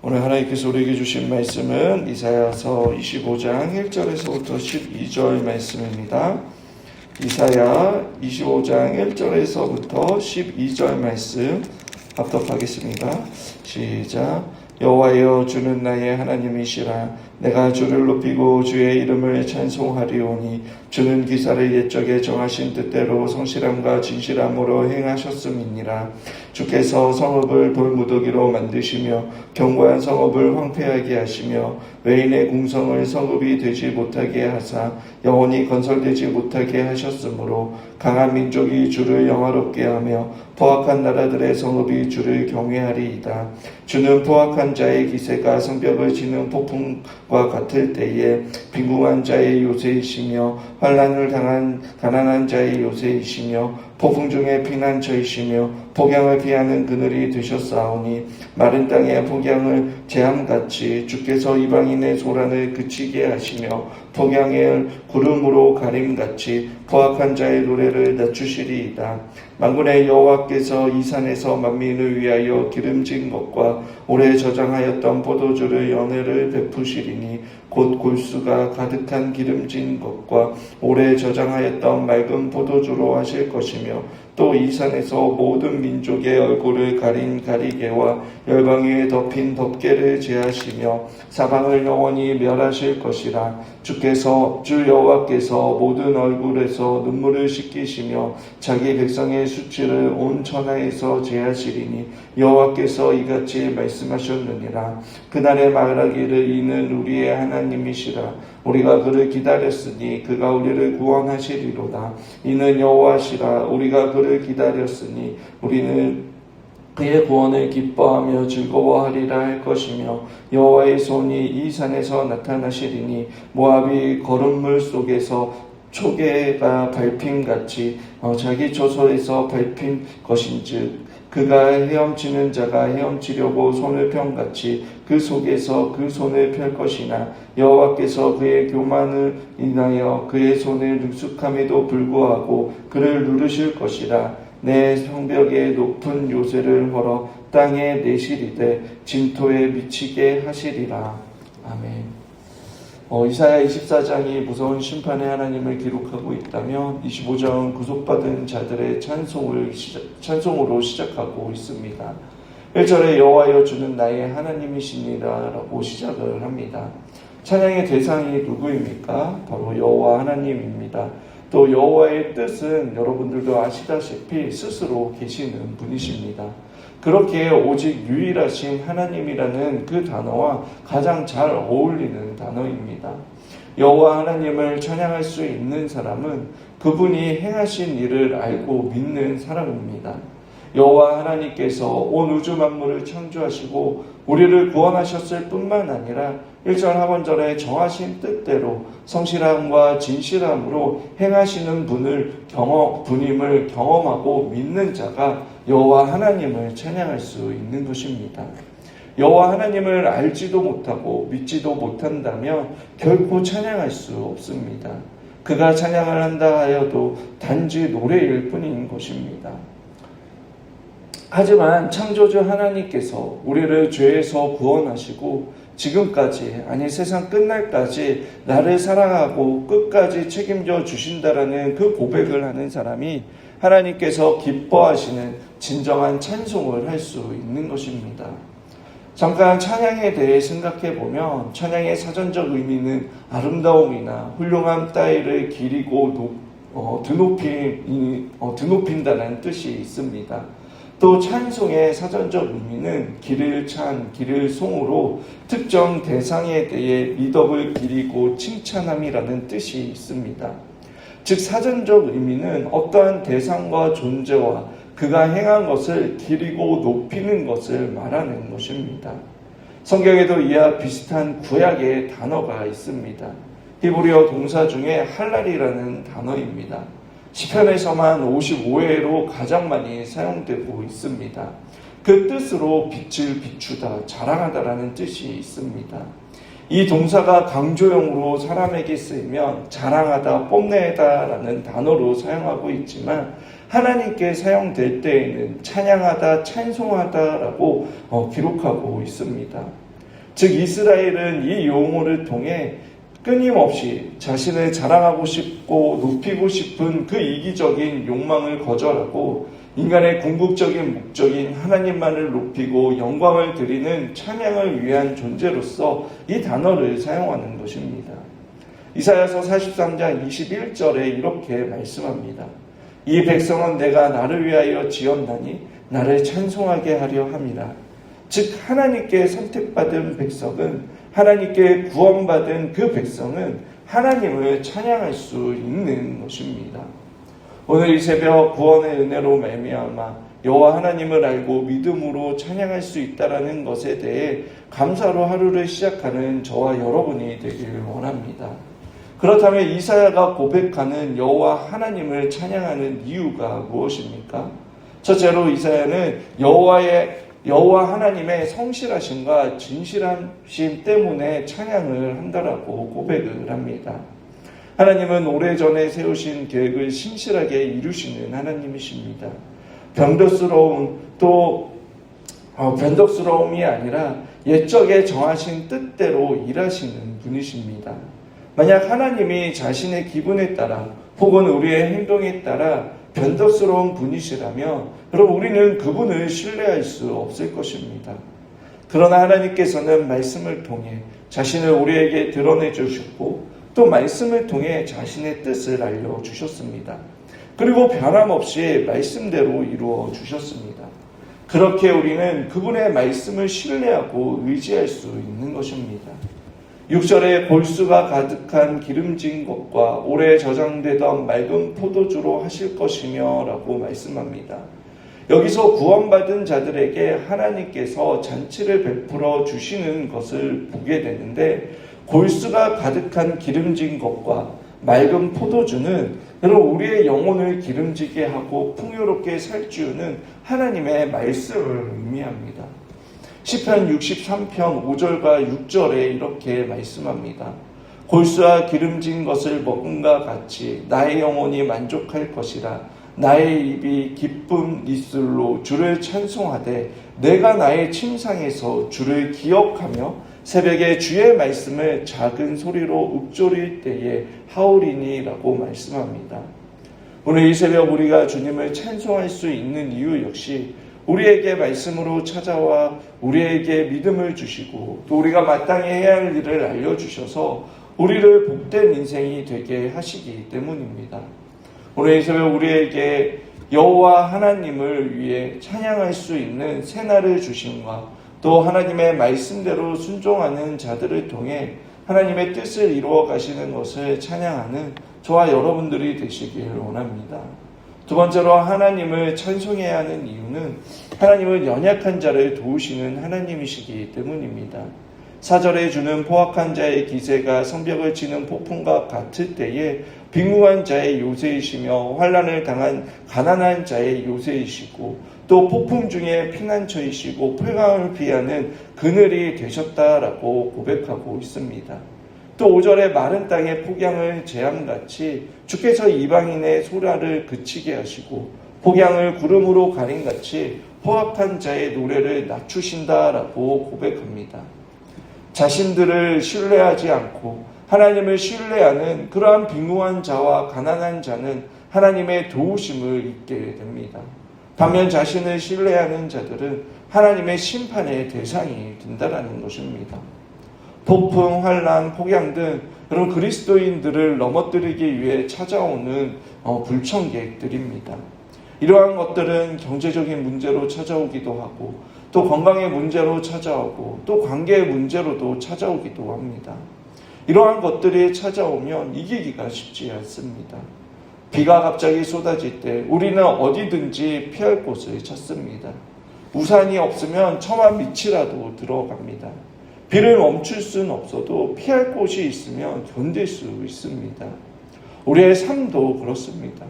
오늘 하나님께서 우리에게 주신 말씀은 이사야서 25장 1절에서부터 12절 말씀입니다. 이사야 25장 1절에서부터 12절 말씀 합독하겠습니다. 시작. 여호와여, 주는 나의 하나님이시라. 내가 주를 높이고 주의 이름을 찬송하리오니 주는 기사를 옛적에 정하신 뜻대로 성실함과 진실함으로 행하셨음이니라. 주께서 성읍을 돌무더기로 만드시며 견고한 성읍을 황폐하게 하시며 외인의 궁성을 성읍이 되지 못하게 하사 영원히 건설되지 못하게 하셨으므로 강한 민족이 주를 영화롭게 하며 포악한 나라들의 성읍이 주를 경외하리이다. 주는 포악한 자의 기세가 성벽을 치는 폭풍과 같을 때에 빈궁한 자의 요새이시며 환난을 당한 가난한 자의 요새이시며 폭풍 중에 피난처이시며 폭양을 피하는 그늘이 되셨사오니 마른 땅의 폭양을 재앙같이 주께서 이방인의 소란을 그치게 하시며 폭양을 구름으로 가림같이 포악한 자의 노래를 낮추시리이다. 만군의 여호와께서 이 산에서 만민을 위하여 기름진 것과 오래 저장하였던 포도주를 연회를 베푸시리니 곧 골수가 가득한 기름진 것과 오래 저장하였던 맑은 포도주로 하실 것이며 또 이 산에서 모든 민족의 얼굴을 가린 가리개와 열방 위에 덮인 덮개를 제하시며 사방을 영원히 멸하실 것이라. 주 여호와께서 모든 얼굴에서 눈물을 씻기시며 자기 백성의 수치를 온 천하에서 제하시리니 여호와께서 이같이 말씀하셨느니라. 그날에 말하기를 이는 우리의 하나님이시라. 우리가 그를 기다렸으니 그가 우리를 구원하시리로다. 이는 여호와시라. 우리가 그를 기다렸으니 우리는 그의 구원을 기뻐하며 즐거워하리라 할 것이며 여호와의 손이 이 산에서 나타나시리니 모압이 거름물 속에서 초계가 밟힘같이 자기 처소에서 밟힌 것인즉 그가 헤엄치는 자가 헤엄치려고 손을 편같이 그 속에서 그 손을 펼 것이나 여호와께서 그의 교만을 인하여 그의 손을 능숙함에도 불구하고 그를 누르실 것이라. 내 성벽에 높은 요새를 헐어 땅에 내시리되 진토에 미치게 하시리라. 아멘. 이사야 24장이 무서운 심판의 하나님을 기록하고 있다면 25장은 구속받은 자들의 찬송으로 시작하고 있습니다. 1절에 여호와여, 주는 나의 하나님이시니라 라고 시작을 합니다. 찬양의 대상이 누구입니까? 바로 여호와 하나님입니다. 또 여호와의 뜻은 여러분들도 아시다시피 스스로 계시는 분이십니다. 그렇게 오직 유일하신 하나님이라는 그 단어와 가장 잘 어울리는 단어입니다. 여호와 하나님을 찬양할 수 있는 사람은 그분이 행하신 일을 알고 믿는 사람입니다. 여호와 하나님께서 온 우주 만물을 창조하시고 우리를 구원하셨을 뿐만 아니라 1절 하반절에 정하신 뜻대로 성실함과 진실함으로 행하시는 분임을 경험하고 믿는 자가 여호와 하나님을 찬양할 수 있는 것입니다. 여호와 하나님을 알지도 못하고 믿지도 못한다면 결코 찬양할 수 없습니다. 그가 찬양을 한다 하여도 단지 노래일 뿐인 것입니다. 하지만 창조주 하나님께서 우리를 죄에서 구원하시고 지금까지, 아니 세상 끝날까지 나를 사랑하고 끝까지 책임져 주신다라는 그 고백을 하는 사람이 하나님께서 기뻐하시는 진정한 찬송을 할 수 있는 것입니다. 잠깐 찬양에 대해 생각해 보면 찬양의 사전적 의미는 아름다움이나 훌륭한 따위를 기리고 드높인다는 뜻이 있습니다. 또 찬송의 사전적 의미는 기를 찬, 기를 송으로 특정 대상에 대해 미덕을 기리고 칭찬함이라는 뜻이 있습니다. 즉 사전적 의미는 어떠한 대상과 존재와 그가 행한 것을 기리고 높이는 것을 말하는 것입니다. 성경에도 이와 비슷한 구약의 단어가 있습니다. 히브리어 동사 중에 할랄이라는 단어입니다. 시편에서만 55회로 가장 많이 사용되고 있습니다. 그 뜻으로 빛을 비추다, 자랑하다라는 뜻이 있습니다. 이 동사가 강조형으로 사람에게 쓰이면 자랑하다, 뽐내다라는 단어로 사용하고 있지만 하나님께 사용될 때에는 찬양하다, 찬송하다라고 기록하고 있습니다. 즉 이스라엘은 이 용어를 통해 끊임없이 자신을 자랑하고 싶고 높이고 싶은 그 이기적인 욕망을 거절하고 인간의 궁극적인 목적인 하나님만을 높이고 영광을 드리는 찬양을 위한 존재로서 이 단어를 사용하는 것입니다. 이사야서 43장 21절에 이렇게 말씀합니다. 이 백성은 내가 나를 위하여 지었나니 나를 찬송하게 하려 함이라. 즉 하나님께 선택받은 백성은, 하나님께 구원받은 그 백성은 하나님을 찬양할 수 있는 것입니다. 오늘 이 새벽 구원의 은혜로 말미암아 여호와 하나님을 알고 믿음으로 찬양할 수 있다는 것에 대해 감사로 하루를 시작하는 저와 여러분이 되기를 원합니다. 그렇다면 이사야가 고백하는 여호와 하나님을 찬양하는 이유가 무엇입니까? 첫째로 이사야는 여호와 하나님의 성실하심과 진실하심 때문에 찬양을 한다라고 고백을 합니다. 하나님은 오래전에 세우신 계획을 신실하게 이루시는 하나님이십니다. 변덕스러움이 아니라 옛적에 정하신 뜻대로 일하시는 분이십니다. 만약 하나님이 자신의 기분에 따라 혹은 우리의 행동에 따라 변덕스러운 분이시라면 그럼 우리는 그분을 신뢰할 수 없을 것입니다. 그러나 하나님께서는 말씀을 통해 자신을 우리에게 드러내 주셨고 또 말씀을 통해 자신의 뜻을 알려주셨습니다. 그리고 변함없이 말씀대로 이루어 주셨습니다. 그렇게 우리는 그분의 말씀을 신뢰하고 의지할 수 있는 것입니다. 6절에 골수가 가득한 기름진 것과 오래 저장되던 맑은 포도주로 하실 것이며 라고 말씀합니다. 여기서 구원받은 자들에게 하나님께서 잔치를 베풀어 주시는 것을 보게 되는데 골수가 가득한 기름진 것과 맑은 포도주는 여러분 우리의 영혼을 기름지게 하고 풍요롭게 살찌우는 하나님의 말씀을 의미합니다. 시편 63편 5절과 6절에 이렇게 말씀합니다. 골수와 기름진 것을 먹음과 같이 나의 영혼이 만족할 것이라. 나의 입이 기쁨 이슬로 주를 찬송하되 내가 나의 침상에서 주를 기억하며 새벽에 주의 말씀을 작은 소리로 읊조릴 때에 하오리니라고 말씀합니다. 오늘 이 새벽 우리가 주님을 찬송할 수 있는 이유 역시 우리에게 말씀으로 찾아와 우리에게 믿음을 주시고 또 우리가 마땅히 해야 할 일을 알려주셔서 우리를 복된 인생이 되게 하시기 때문입니다. 오늘 이 새벽 우리에게 여호와 하나님을 위해 찬양할 수 있는 새날을 주심과 또 하나님의 말씀대로 순종하는 자들을 통해 하나님의 뜻을 이루어 가시는 것을 찬양하는 저와 여러분들이 되시길 원합니다. 두 번째로 하나님을 찬송해야 하는 이유는 하나님은 연약한 자를 도우시는 하나님이시기 때문입니다. 4절에 주는 포악한 자의 기세가 성벽을 치는 폭풍과 같을 때에 빈궁한 자의 요새이시며 환난을 당한 가난한 자의 요새이시고 또 폭풍 중에 피난처이시고 폐강을 피하는 그늘이 되셨다라고 고백하고 있습니다. 또 5절에 마른 땅의 폭양을 재앙같이 주께서 이방인의 소라를 그치게 하시고 폭양을 구름으로 가림같이 포악한 자의 노래를 낮추신다라고 고백합니다. 자신들을 신뢰하지 않고 하나님을 신뢰하는 그러한 빈궁한 자와 가난한 자는 하나님의 도우심을 잊게 됩니다. 반면 자신을 신뢰하는 자들은 하나님의 심판의 대상이 된다는 것입니다. 폭풍, 환난, 폭양 등 그런 그리스도인들을 넘어뜨리기 위해 찾아오는 불청객들입니다. 이러한 것들은 경제적인 문제로 찾아오기도 하고 또 건강의 문제로 찾아오고 또 관계의 문제로도 찾아오기도 합니다. 이러한 것들이 찾아오면 이기기가 쉽지 않습니다. 비가 갑자기 쏟아질 때 우리는 어디든지 피할 곳을 찾습니다. 우산이 없으면 처마 밑이라도 들어갑니다. 비를 멈출 수는 없어도 피할 곳이 있으면 견딜 수 있습니다. 우리의 삶도 그렇습니다.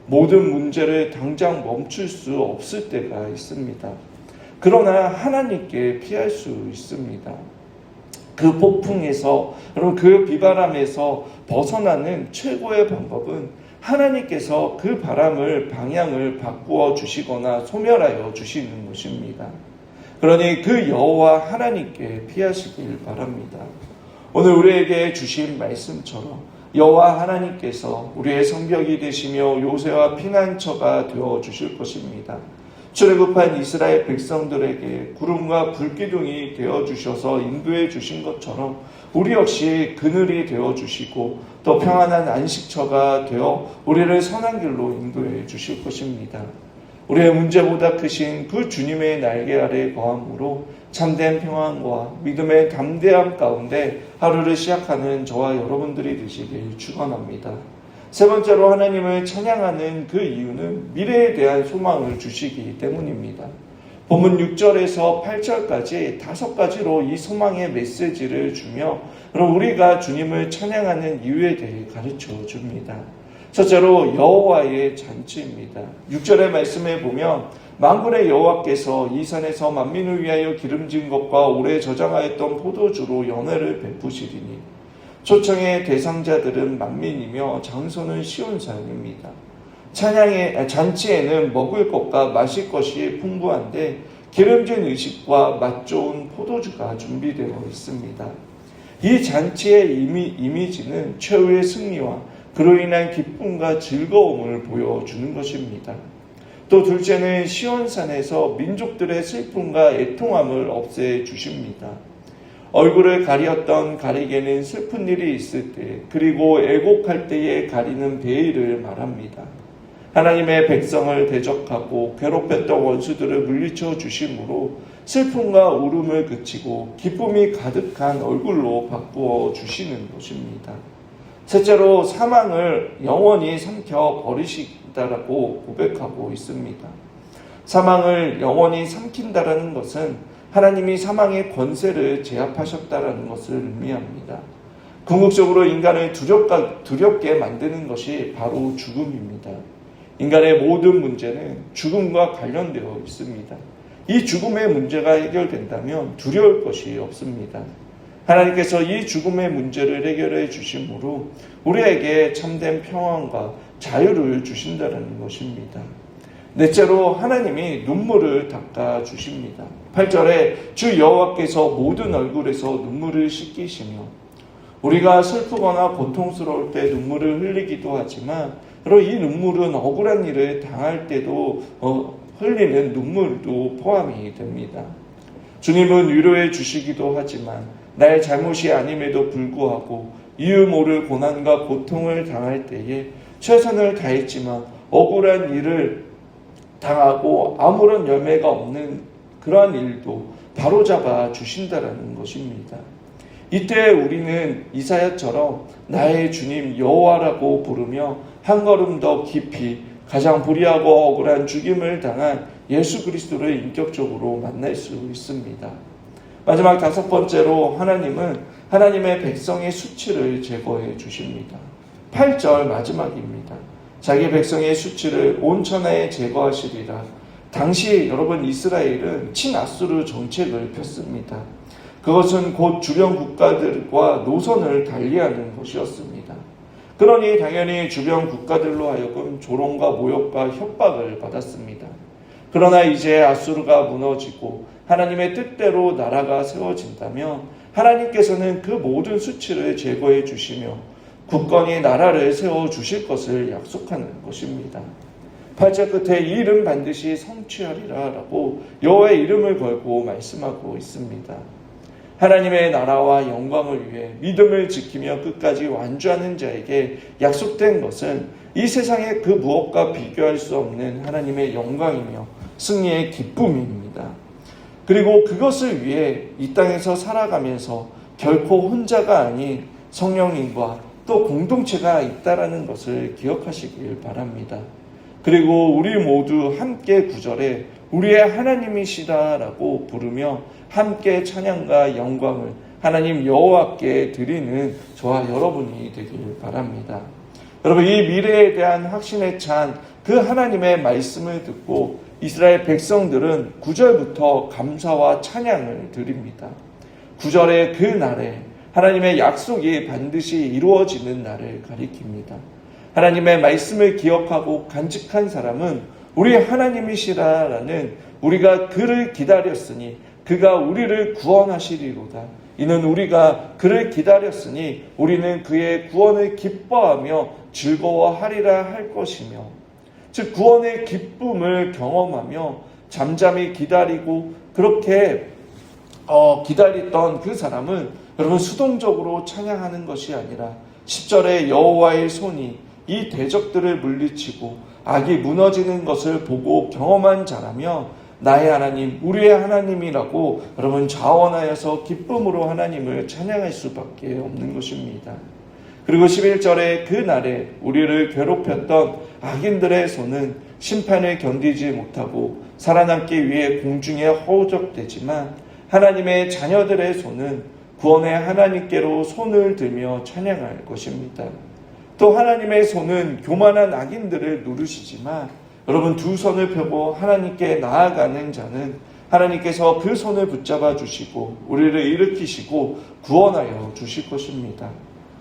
모든 문제를 당장 멈출 수 없을 때가 있습니다. 그러나 하나님께 피할 수 있습니다. 그 폭풍에서, 여러분 그 비바람에서 벗어나는 최고의 방법은 하나님께서 그 바람을 방향을 바꾸어 주시거나 소멸하여 주시는 것입니다. 그러니 그 여호와 하나님께 피하시길 바랍니다. 오늘 우리에게 주신 말씀처럼 여호와 하나님께서 우리의 성벽이 되시며 요새와 피난처가 되어 주실 것입니다. 출애굽한 이스라엘 백성들에게 구름과 불기둥이 되어 주셔서 인도해 주신 것처럼 우리 역시 그늘이 되어 주시고 또 평안한 안식처가 되어 우리를 선한 길로 인도해 주실 것입니다. 우리의 문제보다 크신 그 주님의 날개 아래 거함으로 참된 평안과 믿음의 담대함 가운데 하루를 시작하는 저와 여러분들이 되시길 축원합니다. 세 번째로 하나님을 찬양하는 그 이유는 미래에 대한 소망을 주시기 때문입니다. 본문 6절에서 8절까지 5가지로 이 소망의 메시지를 주며 우리가 주님을 찬양하는 이유에 대해 가르쳐 줍니다. 첫째로 여호와의 잔치입니다. 6절의 말씀에 보면 만군의 여호와께서 이 산에서 만민을 위하여 기름진 것과 오래 저장하였던 포도주로 연회를 베푸시리니 초청의 대상자들은 만민이며 장소는 시온산입니다. 잔치에는 먹을 것과 마실 것이 풍부한데 기름진 의식과 맛 좋은 포도주가 준비되어 있습니다. 이 잔치의 이미지는 최후의 승리와 그로 인한 기쁨과 즐거움을 보여주는 것입니다. 또 둘째는 시온산에서 민족들의 슬픔과 애통함을 없애주십니다. 얼굴을 가리었던 가리개는 슬픈 일이 있을 때, 그리고 애곡할 때에 가리는 베일을 말합니다. 하나님의 백성을 대적하고 괴롭혔던 원수들을 물리쳐 주심으로 슬픔과 울음을 그치고 기쁨이 가득한 얼굴로 바꾸어 주시는 것입니다. 셋째로 사망을 영원히 삼켜 버리시다라고 고백하고 있습니다. 사망을 영원히 삼킨다라는 것은 하나님이 사망의 권세를 제압하셨다라는 것을 의미합니다. 궁극적으로 인간을 두렵게 만드는 것이 바로 죽음입니다. 인간의 모든 문제는 죽음과 관련되어 있습니다. 이 죽음의 문제가 해결된다면 두려울 것이 없습니다. 하나님께서 이 죽음의 문제를 해결해 주심으로 우리에게 참된 평안과 자유를 주신다는 것입니다. 넷째로 하나님이 눈물을 닦아 주십니다. 8절에 주 여호와께서 모든 얼굴에서 눈물을 씻기시며, 우리가 슬프거나 고통스러울 때 눈물을 흘리기도 하지만 바로 이 눈물은 억울한 일을 당할 때도 흘리는 눈물도 포함이 됩니다. 주님은 위로해 주시기도 하지만 나의 잘못이 아님에도 불구하고 이유 모를 고난과 고통을 당할 때에 최선을 다했지만 억울한 일을 당하고 아무런 열매가 없는 그러한 일도 바로잡아 주신다라는 것입니다. 이때 우리는 이사야처럼 나의 주님 여호와라고 부르며 한 걸음 더 깊이 가장 불의하고 억울한 죽임을 당한 예수 그리스도를 인격적으로 만날 수 있습니다. 마지막 5번째로 하나님은 하나님의 백성의 수치를 제거해 주십니다. 8절 마지막입니다. 자기 백성의 수치를 온 천하에 제거하시리라. 당시 여러분 이스라엘은 친아수르 정책을 폈습니다. 그것은 곧 주변 국가들과 노선을 달리하는 것이었습니다. 그러니 당연히 주변 국가들로 하여금 조롱과 모욕과 협박을 받았습니다. 그러나 이제 아수르가 무너지고 하나님의 뜻대로 나라가 세워진다면 하나님께서는 그 모든 수치를 제거해 주시며 굳건히 나라를 세워주실 것을 약속하는 것입니다. 8절 끝에 이 일은 반드시 성취하리라 라고 여호와의 이름을 걸고 말씀하고 있습니다. 하나님의 나라와 영광을 위해 믿음을 지키며 끝까지 완주하는 자에게 약속된 것은 이 세상의 그 무엇과 비교할 수 없는 하나님의 영광이며 승리의 기쁨입니다. 그리고 그것을 위해 이 땅에서 살아가면서 결코 혼자가 아닌 성령님과 또 공동체가 있다라는 것을 기억하시길 바랍니다. 그리고 우리 모두 함께 9절에 우리의 하나님이시다라고 부르며 함께 찬양과 영광을 하나님 여호와께 드리는 저와 여러분이 되길 바랍니다. 여러분, 이 미래에 대한 확신에 찬 그 하나님의 말씀을 듣고 이스라엘 백성들은 9절부터 감사와 찬양을 드립니다. 9절의 그 날에 하나님의 약속이 반드시 이루어지는 날을 가리킵니다. 하나님의 말씀을 기억하고 간직한 사람은 우리 하나님이시라라는 우리가 그를 기다렸으니 그가 우리를 구원하시리로다. 이는 우리가 그를 기다렸으니 우리는 그의 구원을 기뻐하며 즐거워하리라 할 것이며, 즉 구원의 기쁨을 경험하며 잠잠히 기다리고 그렇게 기다렸던 그 사람은 여러분 수동적으로 찬양하는 것이 아니라 10절에 여호와의 손이 이 대적들을 물리치고 악이 무너지는 것을 보고 경험한 자라며 나의 하나님, 우리의 하나님이라고 여러분 자원하여서 기쁨으로 하나님을 찬양할 수밖에 없는 것입니다. 그리고 11절에 그 날에 우리를 괴롭혔던 악인들의 손은 심판을 견디지 못하고 살아남기 위해 공중에 허우적대지만 하나님의 자녀들의 손은 구원의 하나님께로 손을 들며 찬양할 것입니다. 또 하나님의 손은 교만한 악인들을 누르시지만 여러분 두 손을 펴고 하나님께 나아가는 자는 하나님께서 그 손을 붙잡아 주시고 우리를 일으키시고 구원하여 주실 것입니다.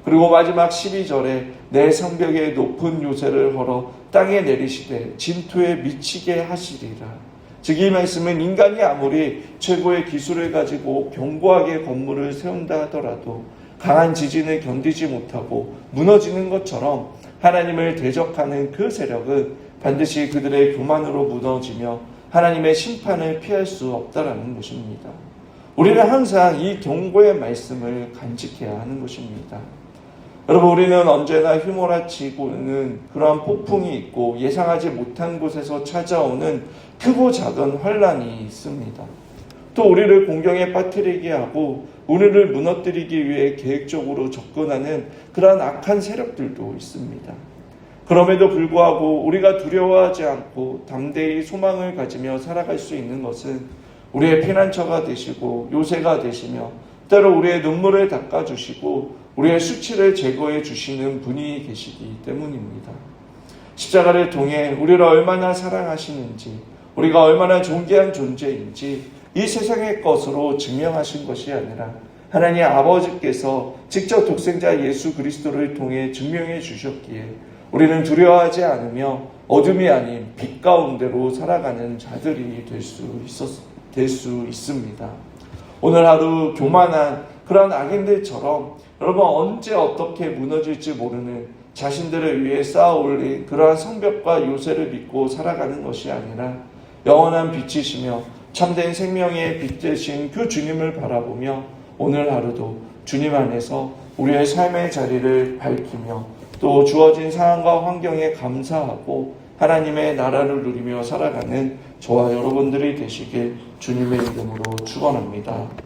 그리고 마지막 12절에 내 성벽에 높은 요새를 걸어 땅에 내리시되 진토에 미치게 하시리라. 즉 이 말씀은 인간이 아무리 최고의 기술을 가지고 견고하게 건물을 세운다 하더라도 강한 지진을 견디지 못하고 무너지는 것처럼 하나님을 대적하는 그 세력은 반드시 그들의 교만으로 무너지며 하나님의 심판을 피할 수 없다라는 것입니다. 우리는 항상 이 경고의 말씀을 간직해야 하는 것입니다. 여러분, 우리는 언제나 휘몰아치고는 그러한 폭풍이 있고 예상하지 못한 곳에서 찾아오는 크고 작은 환란이 있습니다. 또 우리를 공경에 빠뜨리게 하고 우리를 무너뜨리기 위해 계획적으로 접근하는 그러한 악한 세력들도 있습니다. 그럼에도 불구하고 우리가 두려워하지 않고 담대히 소망을 가지며 살아갈 수 있는 것은 우리의 피난처가 되시고 요새가 되시며 때로 우리의 눈물을 닦아주시고 우리의 수치를 제거해 주시는 분이 계시기 때문입니다. 십자가를 통해 우리를 얼마나 사랑하시는지, 우리가 얼마나 존귀한 존재인지 이 세상의 것으로 증명하신 것이 아니라 하나님 아버지께서 직접 독생자 예수 그리스도를 통해 증명해 주셨기에 우리는 두려워하지 않으며 어둠이 아닌 빛 가운데로 살아가는 자들이 될 수 있습니다. 오늘 하루 교만한 그런 악인들처럼 여러분 언제 어떻게 무너질지 모르는 자신들을 위해 쌓아 올린 그러한 성벽과 요새를 믿고 살아가는 것이 아니라 영원한 빛이시며 참된 생명의 빛 되신 그 주님을 바라보며 오늘 하루도 주님 안에서 우리의 삶의 자리를 밝히며 또 주어진 상황과 환경에 감사하고 하나님의 나라를 누리며 살아가는 저와 여러분들이 되시길 주님의 이름으로 축원합니다.